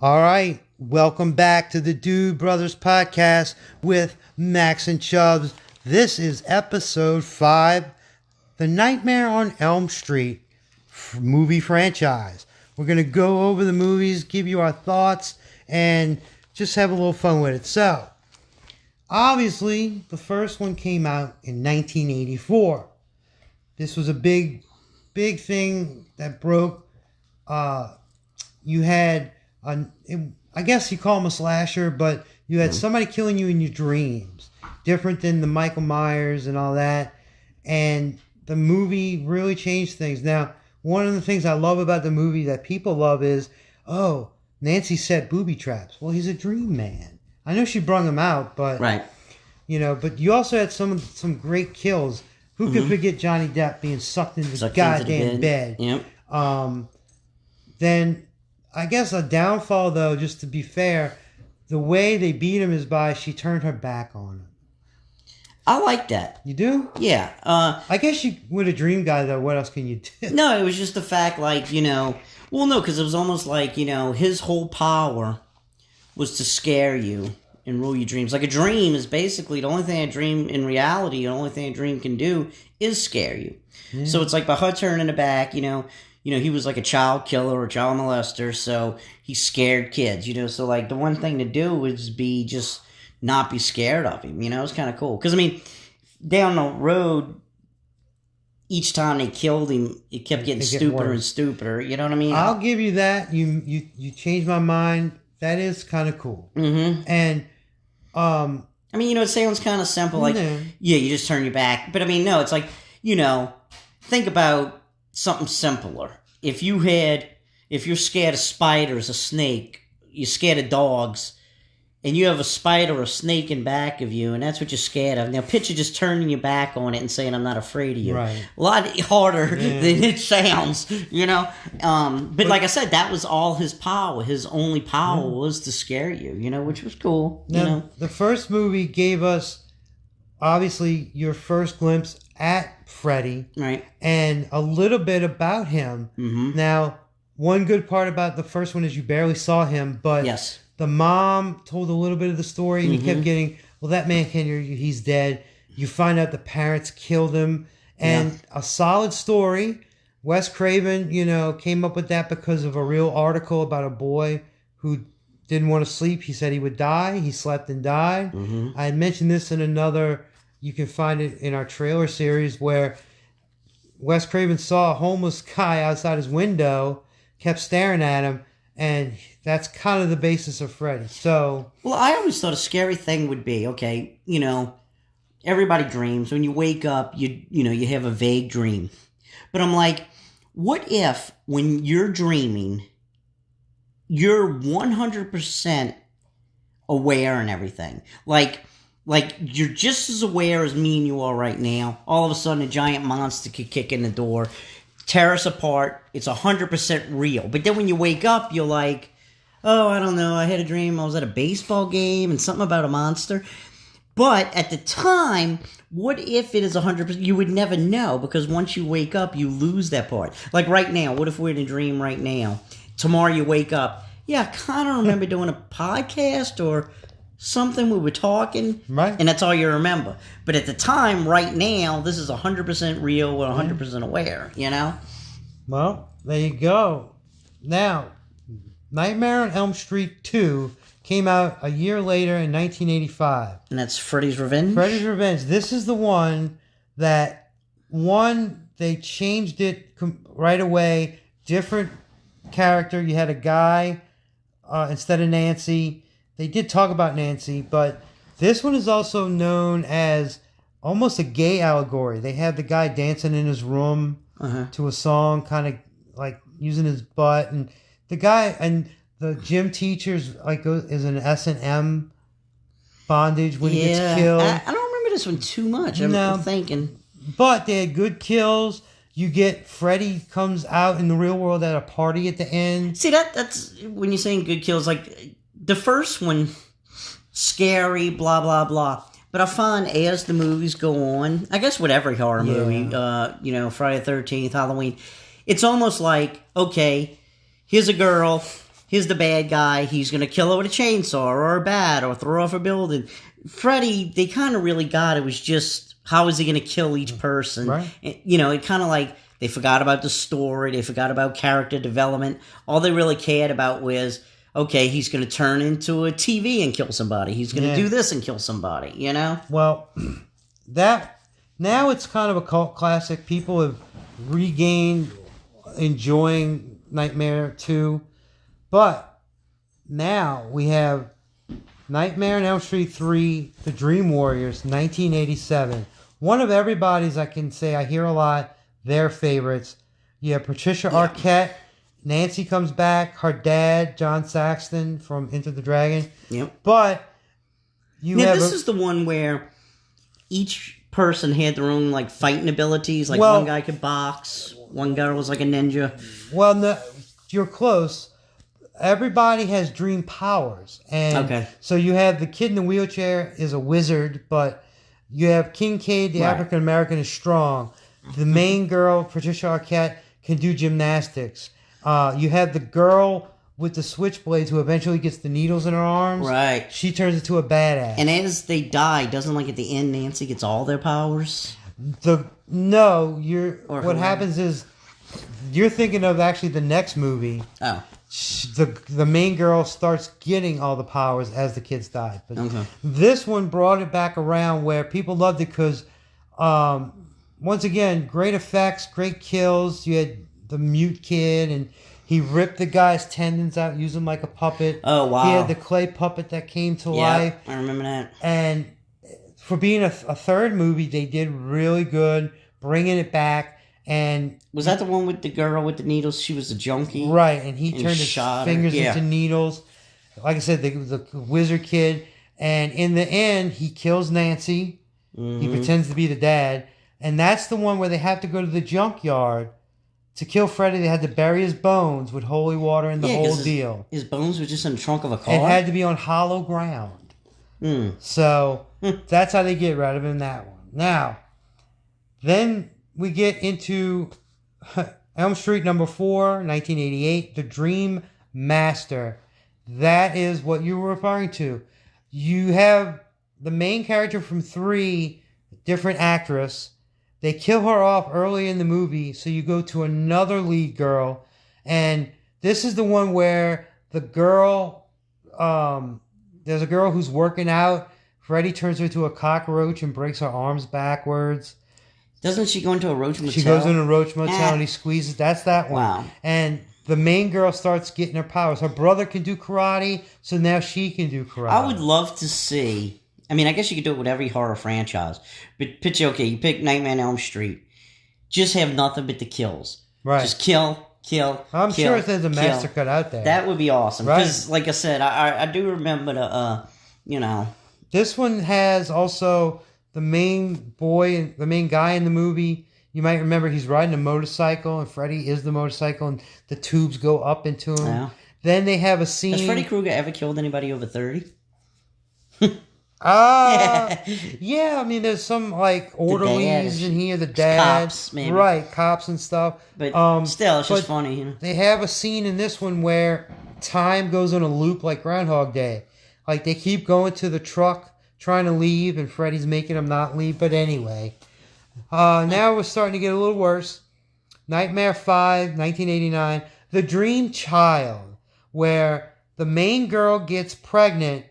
All right, welcome back to the Dude Brothers podcast with Max and Chubbs. This is episode 5, The Nightmare on Elm Street movie franchise. We're going to go over the movies, give you our thoughts, and just have a little fun with it. So, obviously, the first one came out in 1984. This was a big thing that broke. You had... I guess you call him a slasher, but you had somebody killing you in your dreams. Different than the Michael Myers and all that. And the movie really changed things. Now, one of the things I love about the movie that people love is, oh, Nancy set booby traps. Well, he's a dream man. I know she brung him out, but... Right. You know, but you also had some great kills. Who could forget Johnny Depp being sucked into the goddamn bed? Yep. Then... I guess a downfall, though, just to be fair, the way they beat him is by she turned her back on him. I like that. You do? Yeah. I guess you with a dream guy, though, what else can you do? No, it was just the fact, like, well, no, because it was almost like, his whole power was to scare you and rule your dreams. Like, a dream is basically the only thing a dream in reality, the only thing a dream can do is scare you. Yeah. So it's like by her turning her back, he was like a child killer or child molester, so he scared kids, so like the one thing to do was just not be scared of him, it was kind of cool. Because, down the road, each time they killed him, it kept getting stupider and stupider, you know what I mean? I'll give you that. You changed my mind. That is kind of cool. Mm-hmm. And, it sounds kind of simple, like, you just turn your back. But, no, it's like, think about something simpler. If you're scared of spiders, a snake, you're scared of dogs, and you have a spider or a snake in back of you, and that's what you're scared of. Now, picture just turning your back on it and saying, I'm not afraid of you. Right. A lot harder than it sounds, But like I said, that was all his power. His only power was to scare you, which was cool. Now, the first movie gave us, obviously, your first glimpse at Freddy, right, and a little bit about him. Mm-hmm. Now, one good part about the first one is you barely saw him, but the mom told a little bit of the story, and you kept getting, well, that man can't hear you, he's dead. You find out the parents killed him, and a solid story. Wes Craven, came up with that because of a real article about a boy who didn't want to sleep. He said he would die. He slept and died. Mm-hmm. I had mentioned this in another... You can find it in our trailer series where Wes Craven saw a homeless guy outside his window, kept staring at him, and that's kind of the basis of Freddy. So, well, I always thought a scary thing would be, okay, everybody dreams. When you wake up, you have a vague dream. But I'm like, what if when you're dreaming, you're 100% aware and everything? Like, you're just as aware as me and you are right now. All of a sudden, a giant monster could kick in the door, tear us apart. It's 100% real. But then when you wake up, you're like, oh, I don't know. I had a dream. I was at a baseball game and something about a monster. But at the time, what if it is 100%? You would never know, because once you wake up, you lose that part. Like right now, what if we're in a dream right now? Tomorrow you wake up. Yeah, I kind of remember doing a podcast or... something we were talking, right, and that's all you remember. But at the time, right now, this is 100% real. We're 100% aware, Well, there you go. Now, Nightmare on Elm Street 2 came out a year later in 1985. And that's Freddy's Revenge? Freddy's Revenge. This is the one that, they changed it right away. Different character. You had a guy instead of Nancy. They did talk about Nancy, but this one is also known as almost a gay allegory. They had the guy dancing in his room to a song, kind of like using his butt, and the guy and the gym teacher's like is an S&M bondage when he gets killed. I don't remember this one too much. I'm thinking, but they had good kills. You get Freddy comes out in the real world at a party at the end. See, that's when you're saying good kills, like. The first one, scary, blah, blah, blah. But I find as the movies go on, I guess with every horror movie, Friday the 13th, Halloween, it's almost like, okay, here's a girl, here's the bad guy. He's going to kill her with a chainsaw or a bat or throw her off a building. Freddy, they kind of really got it was just how is he going to kill each person? Right. It kind of like they forgot about the story. They forgot about character development. All they really cared about was, okay, he's going to turn into a TV and kill somebody. He's going to do this and kill somebody, Well, now it's kind of a cult classic. People have regained enjoying Nightmare 2. But now we have Nightmare on Elm Street 3, The Dream Warriors, 1987. One of everybody's, I can say, I hear a lot, their favorites. You have Patricia Arquette. Nancy comes back. Her dad, John Saxon from Enter the Dragon. Yep. But this is the one where each person had their own like fighting abilities. Like one guy could box, one guy was like a ninja. Well, no, you're close. Everybody has dream powers. And so you have the kid in the wheelchair is a wizard, but you have Kincaid, the African American, is strong. The main girl, Patricia Arquette, can do gymnastics. You have the girl with the switchblades who eventually gets the needles in her arms. Right. She turns into a badass. And as they die, doesn't like at the end Nancy gets all their powers? What happens is you're thinking of actually the next movie. Oh. The main girl starts getting all the powers as the kids die. But this one brought it back around where people loved it because, once again, great effects, great kills. You had the mute kid, and he ripped the guy's tendons out, used him like a puppet. Oh, wow. He had the clay puppet that came to life. I remember that. And for being a third movie, they did really good, bringing it back. And was that the one with the girl with the needles? She was a junkie, right? And he turned his fingers into needles. Like I said, the wizard kid, and in the end, he kills Nancy. He pretends to be the dad, and that's the one where they have to go to the junkyard to kill Freddy. They had to bury his bones with holy water and the whole deal. His bones were just in the trunk of a car. It had to be on hollow ground. So that's how they get rid of him in that one. Now, then we get into Elm Street number 4, 1988, The Dream Master. That is what you were referring to. You have the main character from 3, different actress. They kill her off early in the movie, so you go to another lead girl. And this is the one where the girl, there's a girl who's working out. Freddy turns her into a cockroach and breaks her arms backwards. Doesn't she go into a roach motel? She goes into a roach motel and he squeezes. That's that one. Wow. And the main girl starts getting her powers. Her brother can do karate, so now she can do karate. I would love to see. I mean, I guess you could do it with every horror franchise. But you pick Nightmare on Elm Street. Just have nothing but the kills. Right. Just kill. I'm sure there's a master cut out there. That would be awesome. Right. Because, like I said, I do remember the, This one has also the main boy, the main guy in the movie. You might remember he's riding a motorcycle, and Freddy is the motorcycle, and the tubes go up into him. Yeah. Then they have a scene. Has Freddy Krueger ever killed anybody over 30? Yeah, I mean, there's some like orderlies in here, the dad, cops, maybe. Right, cops and stuff. But still, it's just funny. They have a scene in this one where time goes on a loop like Groundhog Day. Like they keep going to the truck trying to leave, and Freddy's making them not leave. But anyway, now we're starting to get a little worse. Nightmare 5, 1989, The Dream Child, where the main girl gets pregnant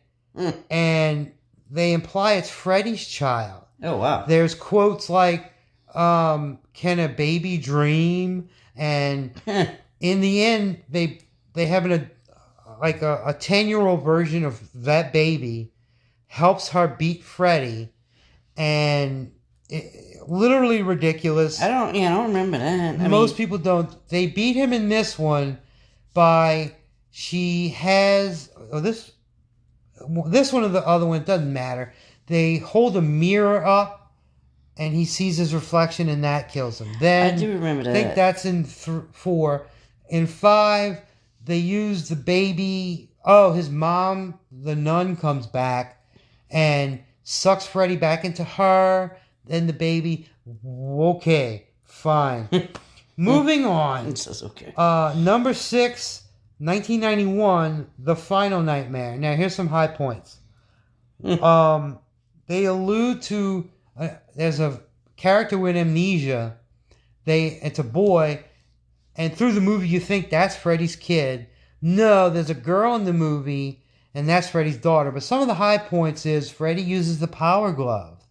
and they imply it's Freddy's child. Oh, wow. There's quotes like, can a baby dream? And in the end, they have a 10-year-old version of that baby helps her beat Freddy. And literally ridiculous. I don't remember that. Most people don't. They beat him in this one by, she has, this one or the other one, it doesn't matter. They hold a mirror up, and he sees his reflection, and that kills him. Then I do remember that. I think that's in 4. In 5, they use the baby. Oh, his mom, the nun, comes back and sucks Freddy back into her. Then the baby. Okay, fine. Moving on. It's okay. Number 6. 1991, The Final Nightmare. Now, here's some high points. They allude to there's a character with amnesia. It's a boy, and through the movie you think that's Freddy's kid. No, there's a girl in the movie, and that's Freddy's daughter. But some of the high points is Freddy uses the Power Glove,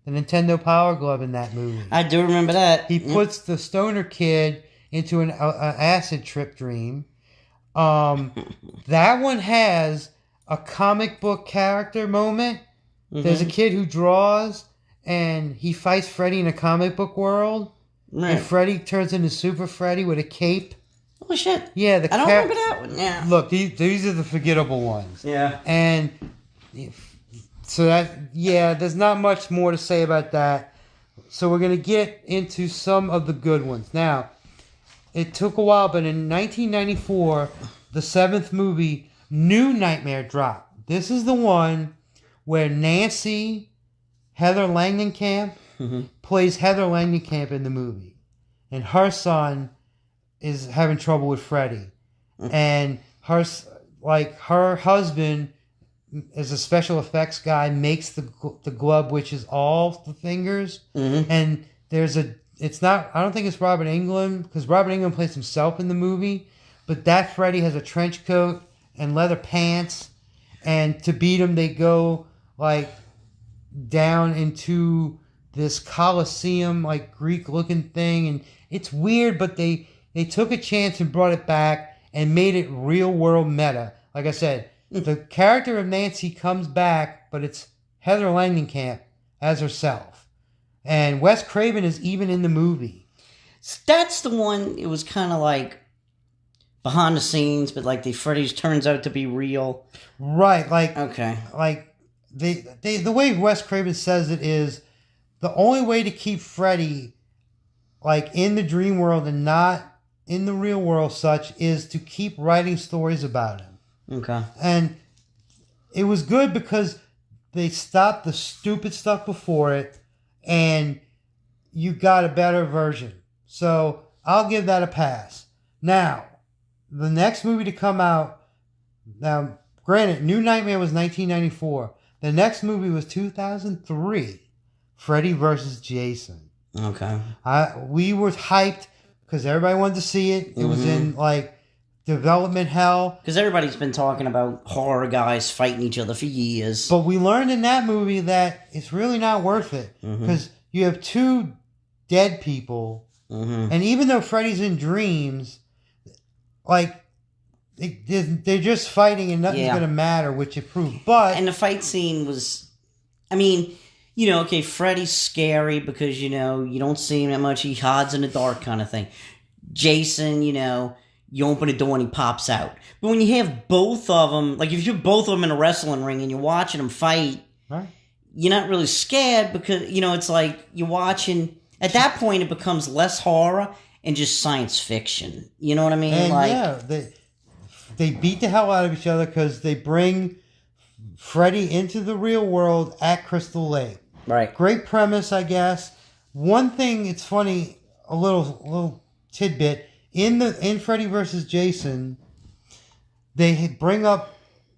the Nintendo Power Glove in that movie. I do remember that. He puts the stoner kid into an acid trip dream. That one has a comic book character moment. There's a kid who draws, and he fights Freddy in a comic book world. Right. And Freddy turns into Super Freddy with a cape. Oh, shit. Yeah, I don't remember that one. Yeah. Look, these are the forgettable ones. Yeah. And so there's not much more to say about that. So we're going to get into some of the good ones. Now, it took a while, but in 1994, the 7th movie, New Nightmare, dropped. This is the one where Nancy, Heather Langenkamp, plays Heather Langenkamp in the movie. And her son is having trouble with Freddy. And her husband is a special effects guy, makes the glove, which is all the fingers. And I don't think it's Robert Englund, because Robert Englund plays himself in the movie. But that Freddy has a trench coat and leather pants. And to beat him, they go down into this Colosseum, Greek looking thing, and it's weird, but they took a chance and brought it back and made it real world meta. Like I said, the character of Nancy comes back, but it's Heather Langenkamp as herself. And Wes Craven is even in the movie. That's the one, it was kind of behind the scenes, but the Freddy's turns out to be real. Right, okay. The way Wes Craven says it is the only way to keep Freddy in the dream world and not in the real world such is to keep writing stories about him. Okay. And it was good because they stopped the stupid stuff before it and you got a better version. So I'll give that a pass. Now, the next movie to come out, now granted, New Nightmare was 1994. The next movie was 2003, Freddy vs. Jason. Okay. We were hyped because everybody wanted to see it. It was in development hell. Because everybody's been talking about horror guys fighting each other for years. But we learned in that movie that it's really not worth it because you have two dead people, and even though Freddy's in dreams, they're just fighting and nothing's going to matter, which it proved. And the fight scene was, okay, Freddy's scary because, you don't see him that much. He hides in the dark kind of thing. Jason, you open a door and he pops out. But when you have both of them, if you're both of them in a wrestling ring and you're watching them fight, right, you're not really scared because, it's you're watching. At that point, it becomes less horror and just science fiction. You know what I mean? And they beat the hell out of each other because they bring Freddy into the real world at Crystal Lake. Right. Great premise, I guess. One thing, it's funny, a little tidbit. In Freddy vs. Jason, they bring up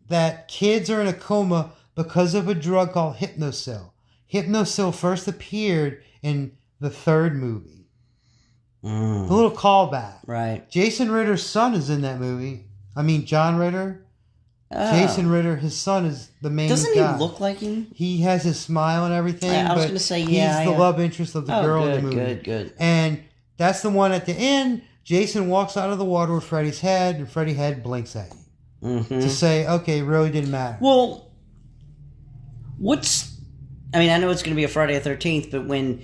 that kids are in a coma because of a drug called Hypnocil. Hypnocil first appeared in the 3rd movie. A little callback. Right. Jason Ritter's son is in that movie. John Ritter. Oh. Jason Ritter, his son is the main guy. Doesn't he look like him? He has his smile and everything. I was going to say, yeah. He's the love interest of the girl in the movie. Good. And that's the one at the end. Jason walks out of the water with Freddy's head, and Freddy's head blinks at you. To say, okay, it really didn't matter. Well, I know it's going to be a Friday the 13th, but when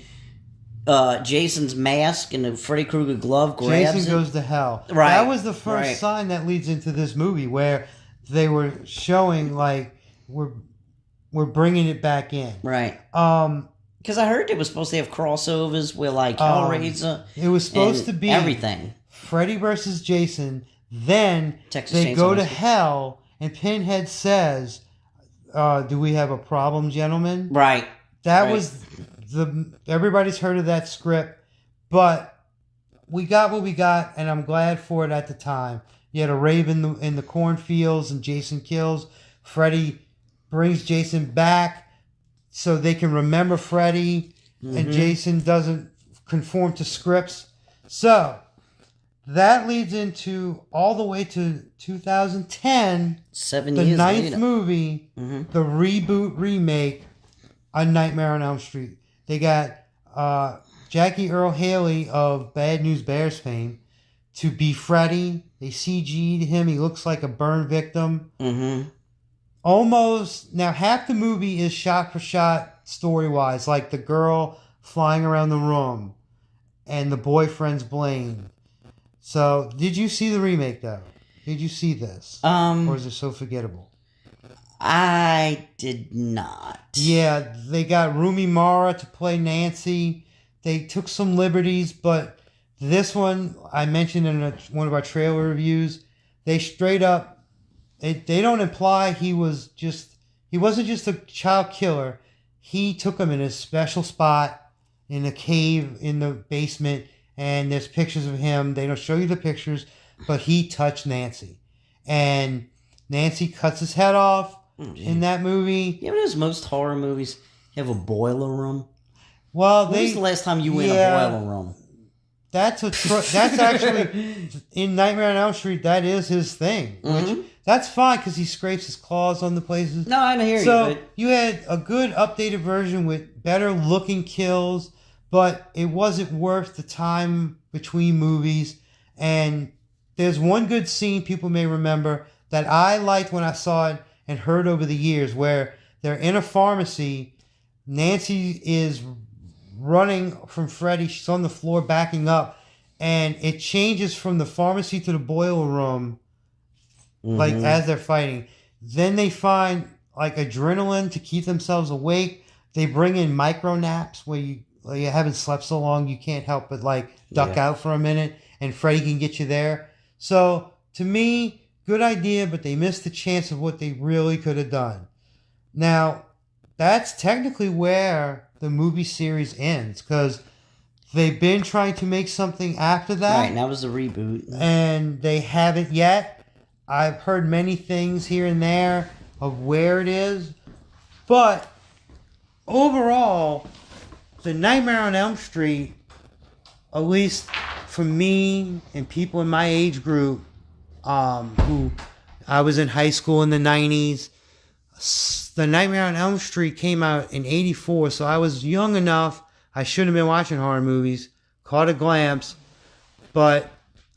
Jason's mask and the Freddy Krueger glove grabs Jason goes to hell. Right. That was the first sign that leads into this movie where they were showing, we're bringing it back in. Right. Because I heard it was supposed to have crossovers where Hellraiser. It was supposed to be everything. Freddy versus Jason. Then Texas they go to hell, and Pinhead says, "Do we have a problem, gentlemen?" Right. That was everybody's heard of that script, but we got what we got, and I'm glad for it at the time. You had a rave in the cornfields, and Jason kills. Freddy brings Jason back so they can remember Freddy, and Jason doesn't conform to scripts. So that leads into all the way to 2010, 7 the years ninth later. movie, the reboot remake, A Nightmare on Elm Street. They got Jackie Earle Haley of Bad News Bears fame to be Freddy. They CG'd him. He looks like a burn victim. Almost. Now, half the movie is shot for shot story-wise, like the girl flying around the room and the boyfriend's Blaine. So, did you see the remake, though? Did you see this? Or is it so forgettable? I did not. Yeah, they got Rooney Mara to play Nancy. They took some liberties, but this one, I mentioned in one of our trailer reviews, they straight up, they don't imply he wasn't just a child killer. He took him in a special spot in a cave in the basement, and there's pictures of him. They don't show you the pictures, but he touched Nancy. And Nancy cuts his head off in that movie. You know, most horror movies have a boiler room. Well, When was the last time you went in a boiler room? That's actually in Nightmare on Elm Street. That is his thing, which that's fine because he scrapes his claws on the places. No, I hear you. So you had a good updated version with better looking kills, but it wasn't worth the time between movies. And there's one good scene people may remember that I liked when I saw it and heard over the years, where they're in a pharmacy. Nancy is running from Freddy. She's on the floor backing up, and it changes from the pharmacy to the boiler room, like as they're fighting. Then they find like adrenaline to keep themselves awake. They bring in micro naps where you haven't slept so long you can't help but like duck out for a minute, and Freddy can get you there. So to me, good idea, but they missed the chance of what they really could have done. Now, that's technically where the movie series ends, because they've been trying to make something after that. Right, and that was the reboot. And they haven't yet. I've heard many things here and there of where it is. But overall, the Nightmare on Elm Street, at least for me and people in my age group, who I was in high school in the 90s, the Nightmare on Elm Street came out in 84, so I was young enough. I shouldn't have been watching horror movies. Caught a glimpse. But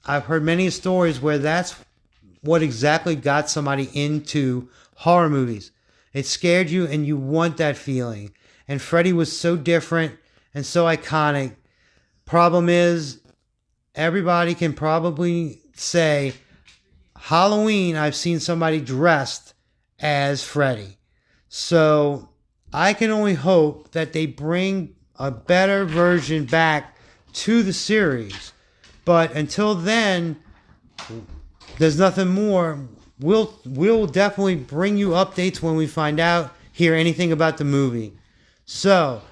I've heard many stories where that's what exactly got somebody into horror movies. It scared you and you want that feeling. And Freddy was so different and so iconic. Problem is, everybody can probably say, Halloween, I've seen somebody dressed as Freddy. So I can only hope that they bring a better version back to the series. But until then, there's nothing more. We'll definitely bring you updates when we find out, hear anything about the movie. So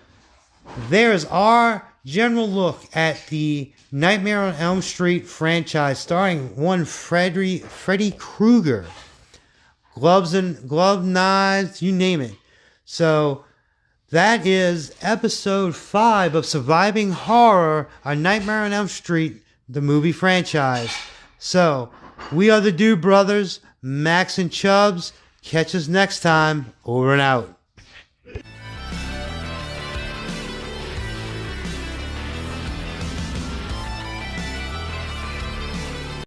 there's our general look at the Nightmare on Elm Street franchise, starring one Freddy Krueger. Glove knives, you name it. So that is episode 5 of Surviving Horror, A Nightmare on Elm Street, the movie franchise. So we are the Dude Brothers, Max and Chubbs. Catch us next time. Over and out.